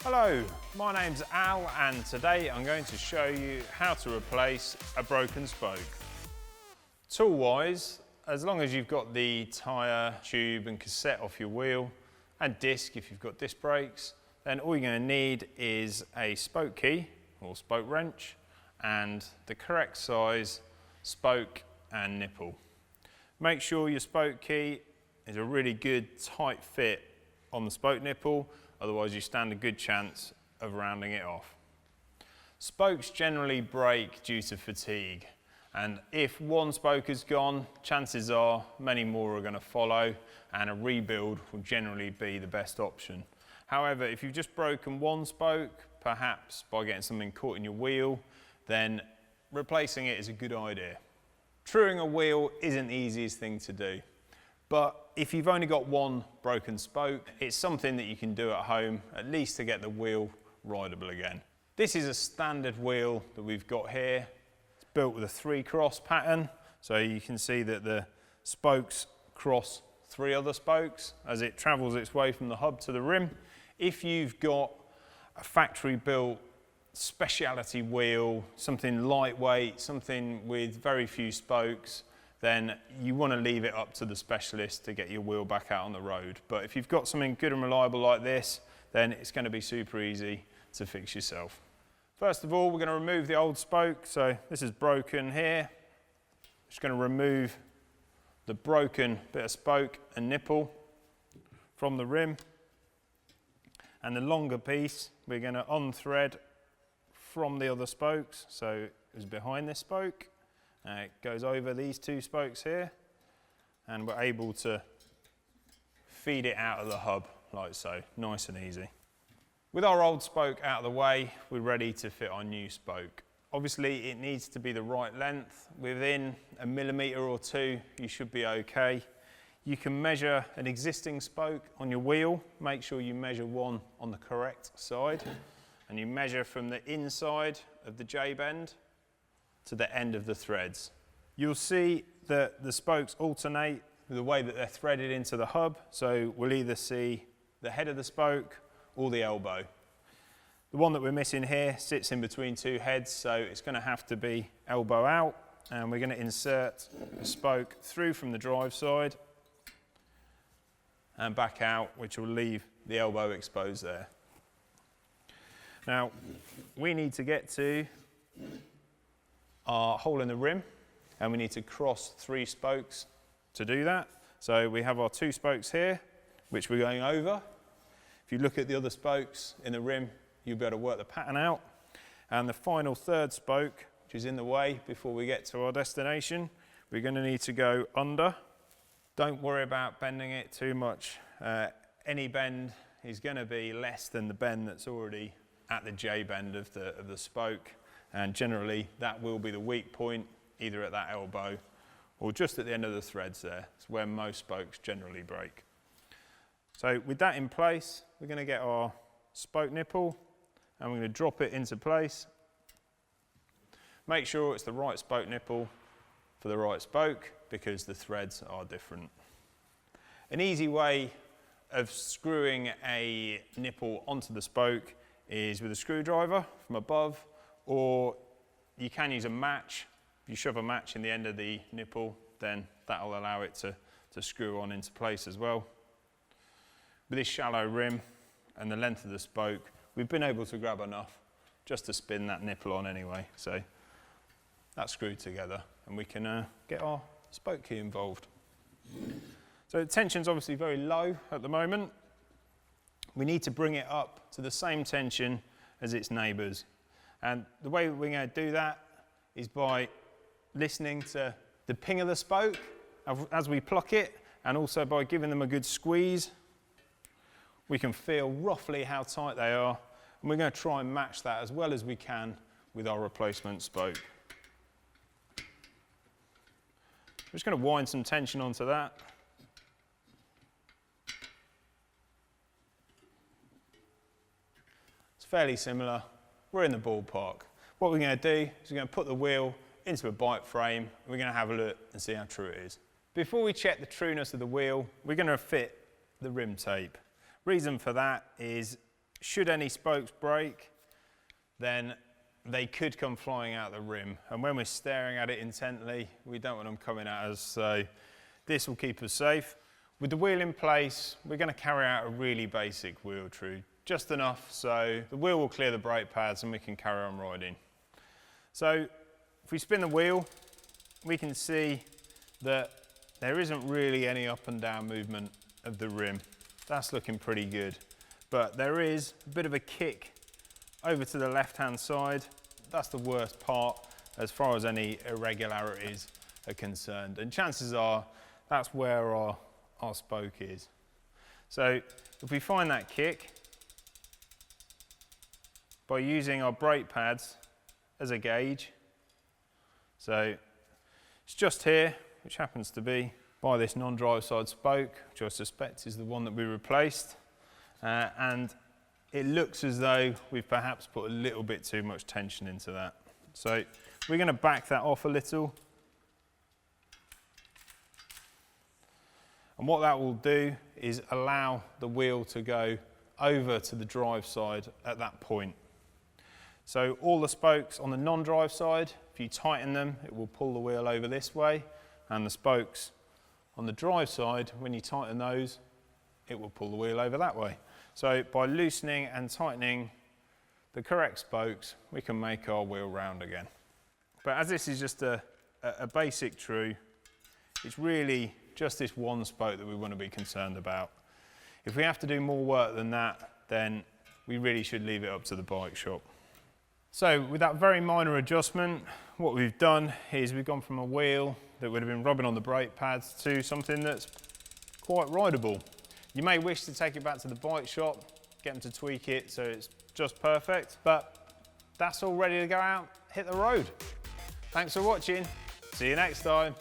Hello, my name's Al and today I'm going to show you how to replace a broken spoke. Tool-wise, as long as you've got the tyre, tube and cassette off your wheel and disc if you've got disc brakes, then all you're going to need is a spoke key or spoke wrench and the correct size spoke and nipple. Make sure your spoke key is a really good tight fit on the spoke nipple, otherwise you stand a good chance of rounding it off. Spokes generally break due to fatigue, and if one spoke is gone, chances are many more are going to follow and a rebuild will generally be the best option. However, if you've just broken one spoke, perhaps by getting something caught in your wheel, then replacing it is a good idea. Truing a wheel isn't the easiest thing to do. But if you've only got one broken spoke, it's something that you can do at home, at least to get the wheel rideable again. This is a standard wheel that we've got here. It's built with a 3-cross pattern, so you can see that the spokes cross 3 other spokes as it travels its way from the hub to the rim. If you've got a factory-built speciality wheel, something lightweight, something with very few spokes, then you want to leave it up to the specialist to get your wheel back out on the road. But if you've got something good and reliable like this, then it's going to be super easy to fix yourself. First of all, we're going to remove the old spoke. So this is broken here. Just going to remove the broken bit of spoke and nipple from the rim. And the longer piece, we're going to unthread from the other spokes. So it's behind this spoke. It goes over these 2 spokes here and we're able to feed it out of the hub like so, nice and easy. With our old spoke out of the way, we're ready to fit our new spoke. Obviously it needs to be the right length. Within a millimetre or 2 you should be okay. You can measure an existing spoke on your wheel, make sure you measure one on the correct side and you measure from the inside of the J-bend to the end of the threads. You'll see that the spokes alternate with the way that they're threaded into the hub, so we'll either see the head of the spoke or the elbow. The one that we're missing here sits in between 2 heads, so it's going to have to be elbow out, and we're going to insert the spoke through from the drive side and back out, which will leave the elbow exposed there. Now, we need to get to our hole in the rim and we need to cross 3 spokes to do that. So we have our 2 spokes here which we're going over. If you look at the other spokes in the rim, you'll be able to work the pattern out. And the final 3rd spoke, which is in the way before we get to our destination, we're going to need to go under. Don't worry about bending it too much. Any bend is going to be less than the bend that's already at the J bend of the spoke. And generally that will be the weak point, either at that elbow or just at the end of the threads there. It's where most spokes generally break. So with that in place, we're going to get our spoke nipple and we're going to drop it into place. Make sure it's the right spoke nipple for the right spoke because the threads are different. An easy way of screwing a nipple onto the spoke is with a screwdriver from above, or you can use a match. If you shove a match in the end of the nipple, then that'll allow it to screw on into place as well. With this shallow rim and the length of the spoke, we've been able to grab enough just to spin that nipple on anyway. So that's screwed together and we can get our spoke key involved. So the tension's obviously very low at the moment. We need to bring it up to the same tension as its neighbours. And the way we're going to do that is by listening to the ping of the spoke as we pluck it, and also by giving them a good squeeze. We can feel roughly how tight they are, and we're going to try and match that as well as we can with our replacement spoke. I'm just going to wind some tension onto that. It's fairly similar. We're in the ballpark. What we're going to do is we're going to put the wheel into a bike frame and we're going to have a look and see how true it is. Before we check the trueness of the wheel, we're going to fit the rim tape. Reason for that is should any spokes break, then they could come flying out the rim. And when we're staring at it intently, we don't want them coming at us. So this will keep us safe. With the wheel in place, we're going to carry out a really basic wheel true, just enough so the wheel will clear the brake pads and we can carry on riding. So if we spin the wheel, we can see that there isn't really any up and down movement of the rim. That's looking pretty good. But there is a bit of a kick over to the left-hand side. That's the worst part as far as any irregularities are concerned. And chances are that's where our spoke is. So if we find that kick, by using our brake pads as a gauge, so it's just here, which happens to be by this non-drive side spoke, which I suspect is the one that we replaced. And it looks as though we've perhaps put a little bit too much tension into that. So we're going to back that off a little. And what that will do is allow the wheel to go over to the drive side at that point. So all the spokes on the non-drive side, if you tighten them, it will pull the wheel over this way. And the spokes on the drive side, when you tighten those, it will pull the wheel over that way. So by loosening and tightening the correct spokes, we can make our wheel round again. But as this is just a basic true, it's really just this one spoke that we want to be concerned about. If we have to do more work than that, then we really should leave it up to the bike shop. So with that very minor adjustment, what we've done is we've gone from a wheel that would have been rubbing on the brake pads to something that's quite rideable. You may wish to take it back to the bike shop, get them to tweak it so it's just perfect, but that's all ready to go out, hit the road. Thanks for watching, see you next time.